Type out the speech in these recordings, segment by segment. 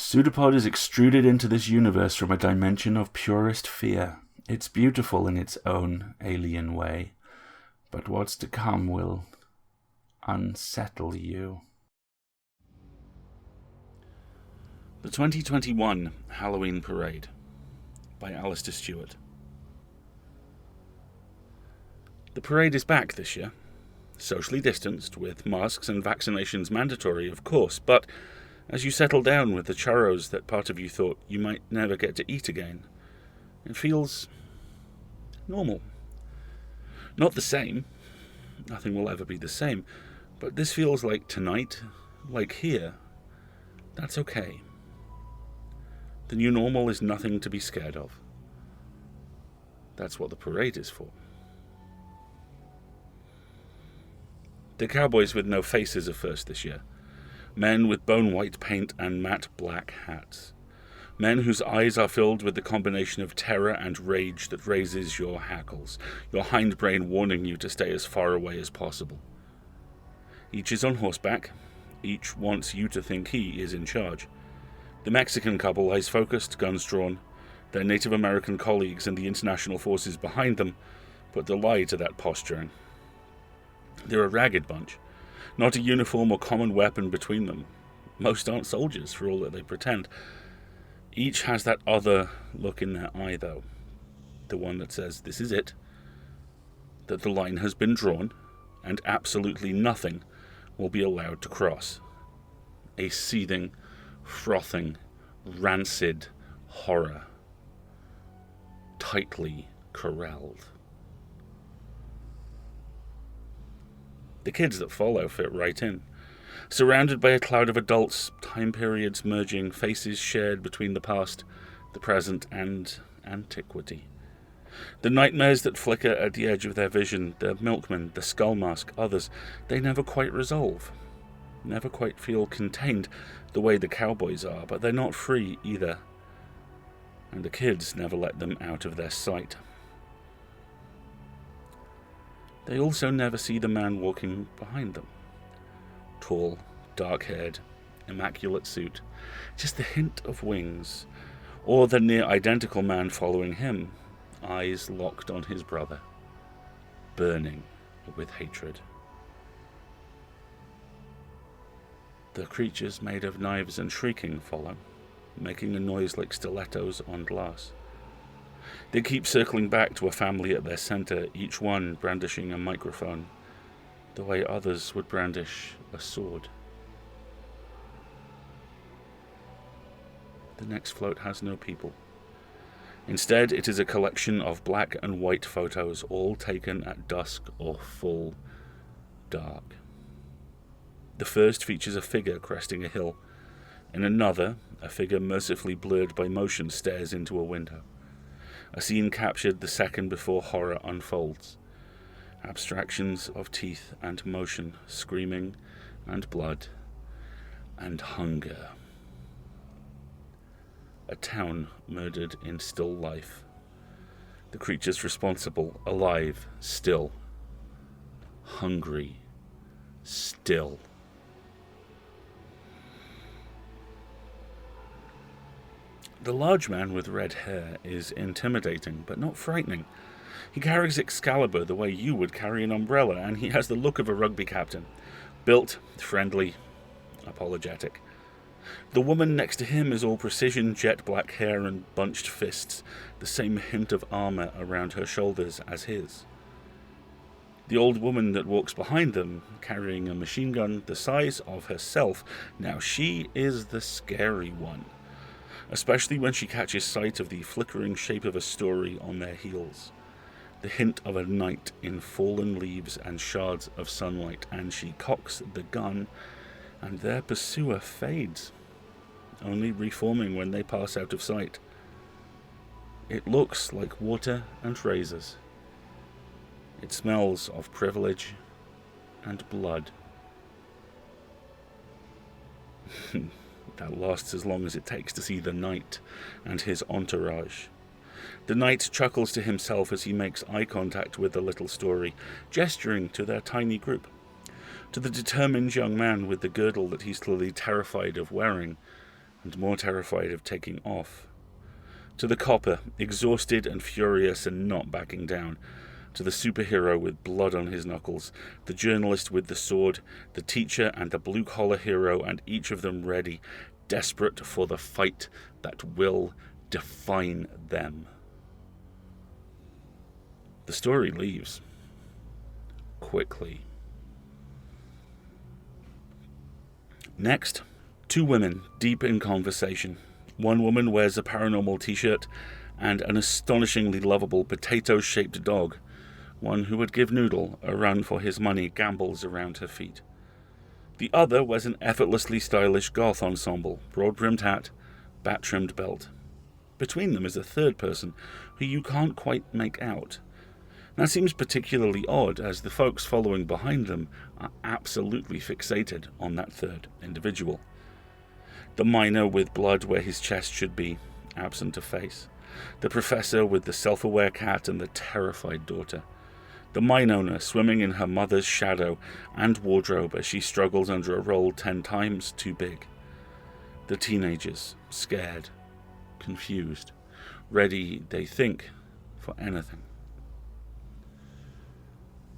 PseudoPod is extruded into this universe from a dimension of purest fear. It's beautiful in its own alien way, but what's to come will unsettle you. The 2021 Halloween Parade by Alistair Stewart. The parade is back this year, socially distanced, with masks and vaccinations mandatory, of course, but as you settle down with the churros that part of you thought you might never get to eat again, it feels normal. Not the same. Nothing will ever be the same. But this feels like tonight, like here. That's okay. The new normal is nothing to be scared of. That's what the parade is for. The cowboys with no faces are first this year. Men with bone-white paint and matte black hats. Men whose eyes are filled with the combination of terror and rage that raises your hackles, your hindbrain warning you to stay as far away as possible. Each is on horseback. Each wants you to think he is in charge. The Mexican couple lies focused, guns drawn. Their Native American colleagues and the international forces behind them put the lie to that posturing. They're a ragged bunch. Not a uniform or common weapon between them. Most aren't soldiers, for all that they pretend. Each has that other look in their eye, though. The one that says, this is it. That the line has been drawn, and absolutely nothing will be allowed to cross. A seething, frothing, rancid horror. Tightly corralled. The kids that follow fit right in. Surrounded by a cloud of adults, time periods merging, faces shared between the past, the present, and antiquity. The nightmares that flicker at the edge of their vision, the milkman, the skull mask, others, they never quite resolve. Never quite feel contained the way the cowboys are, but they're not free either. And the kids never let them out of their sight. They also never see the man walking behind them. Tall, dark-haired, immaculate suit, just the hint of wings, or the near-identical man following him, eyes locked on his brother, burning with hatred. The creatures made of knives and shrieking follow, making a noise like stilettos on glass. They keep circling back to a family at their center, each one brandishing a microphone, the way others would brandish a sword. The next float has no people. Instead, it is a collection of black and white photos, all taken at dusk or full dark. The first features a figure cresting a hill. In another, a figure mercifully blurred by motion stares into a window. A scene captured the second before horror unfolds. Abstractions of teeth and motion, screaming and blood and hunger. A town murdered in still life. The creatures responsible, alive, still. Hungry, still. The large man with red hair is intimidating, but not frightening. He carries Excalibur the way you would carry an umbrella, and he has the look of a rugby captain. Built, friendly, apologetic. The woman next to him is all precision, jet black hair and bunched fists, the same hint of armor around her shoulders as his. The old woman that walks behind them, carrying a machine gun the size of herself, now she is the scary one. Especially when she catches sight of the flickering shape of a story on their heels. The hint of a night in fallen leaves and shards of sunlight, and she cocks the gun, and their pursuer fades, only reforming when they pass out of sight. It looks like water and razors. It smells of privilege and blood. That lasts as long as it takes to see the knight and his entourage. The knight chuckles to himself as he makes eye contact with the little story, gesturing to their tiny group. To the determined young man with the girdle that he's clearly terrified of wearing, and more terrified of taking off. To the copper, exhausted and furious and not backing down. To the superhero with blood on his knuckles, the journalist with the sword, the teacher and the blue-collar hero, and each of them ready, desperate for the fight that will define them. The story leaves quickly. Next, two women deep in conversation. One woman wears a paranormal t-shirt and an astonishingly lovable potato-shaped dog. One who would give Noodle a run for his money gambols around her feet. The other wears an effortlessly stylish goth ensemble, broad-brimmed hat, bat-trimmed belt. Between them is a third person who you can't quite make out. That seems particularly odd, as the folks following behind them are absolutely fixated on that third individual. The miner with blood where his chest should be, absent of face. The professor with the self-aware cat and the terrified daughter. The mine owner swimming in her mother's shadow and wardrobe as she struggles under a role 10 times too big. The teenagers, scared, confused, ready, they think, for anything.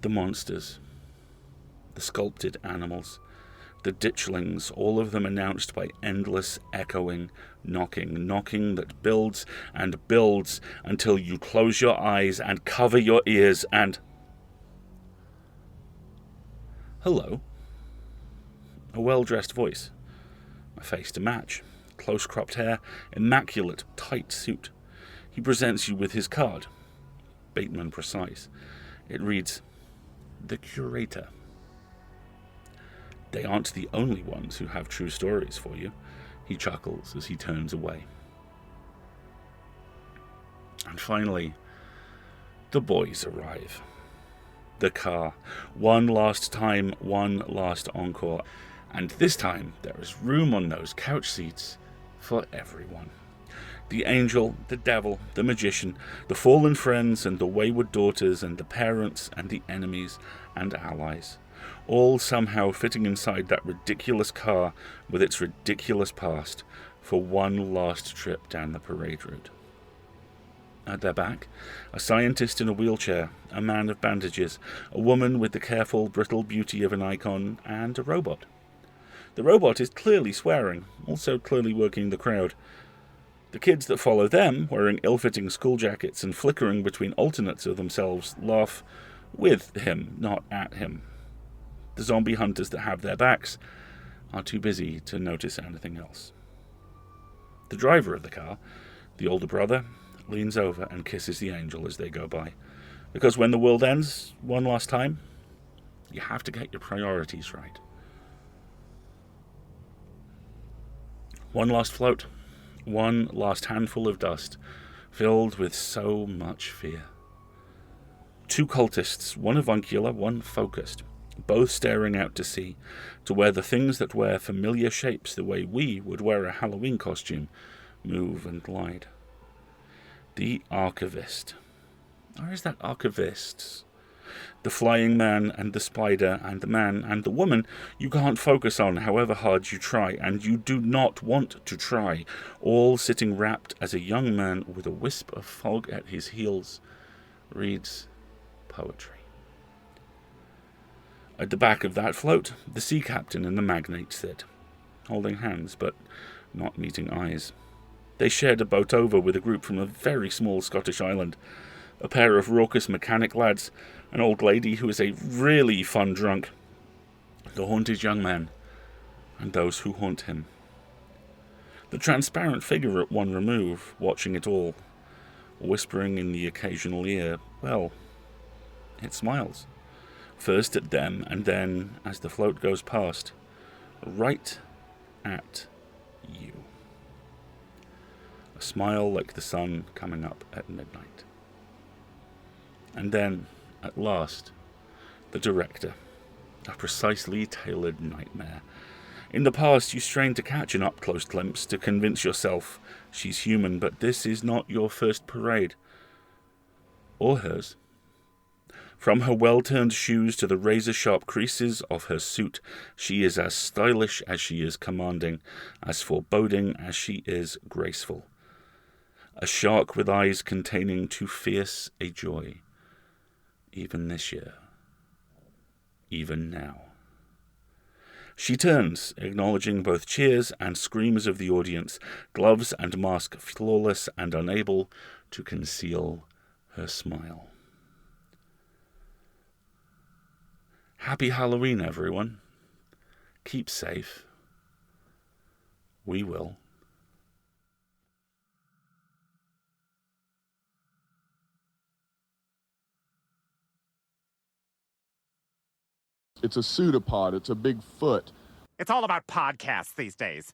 The monsters, the sculpted animals, the ditchlings, all of them announced by endless echoing, knocking that builds and builds until you close your eyes and cover your ears and... Hello. A well-dressed voice. A face to match. Close-cropped hair. Immaculate, tight suit. He presents you with his card. Bateman precise. It reads, The Curator. They aren't the only ones who have true stories for you. He chuckles as he turns away. And finally, the boys arrive. The car. One last time, one last encore. And this time, there is room on those couch seats for everyone. The angel, the devil, the magician, the fallen friends and the wayward daughters and the parents and the enemies and allies. All somehow fitting inside that ridiculous car with its ridiculous past for one last trip down the parade route. At their back, a scientist in a wheelchair, a man of bandages, a woman with the careful, brittle beauty of an icon, and a robot. The robot is clearly swearing, also clearly working the crowd. The kids that follow them, wearing ill-fitting school jackets and flickering between alternates of themselves, laugh with him, not at him. The zombie hunters that have their backs are too busy to notice anything else. The driver of the car, the older brother, leans over and kisses the angel as they go by. Because when the world ends, one last time, you have to get your priorities right. One last float, one last handful of dust, filled with so much fear. Two cultists, one avuncular, one focused, both staring out to sea, to where the things that wear familiar shapes the way we would wear a Halloween costume move and glide. The archivist. Or is that archivists? The flying man and the spider and the man and the woman you can't focus on however hard you try, and you do not want to try, all sitting wrapped as a young man with a wisp of fog at his heels reads poetry. At the back of that float, the sea captain and the magnate sit, holding hands but not meeting eyes. They shared a boat over with a group from a very small Scottish island, a pair of raucous mechanic lads, an old lady who is a really fun drunk, the haunted young man, and those who haunt him. The transparent figure at one remove, watching it all, whispering in the occasional ear, well, it smiles. First at them, and then, as the float goes past, right at you. A smile like the sun coming up at midnight. And then, at last, the director. A precisely tailored nightmare. In the past, you strained to catch an up-close glimpse to convince yourself she's human, but this is not your first parade. Or hers. From her well-turned shoes to the razor-sharp creases of her suit, she is as stylish as she is commanding, as foreboding as she is graceful. A shark with eyes containing too fierce a joy. Even this year. Even now. She turns, acknowledging both cheers and screams of the audience, gloves and mask flawless and unable to conceal her smile. Happy Halloween, everyone. Keep safe. We will. It's a PseudoPod. It's a big foot. It's all about podcasts these days.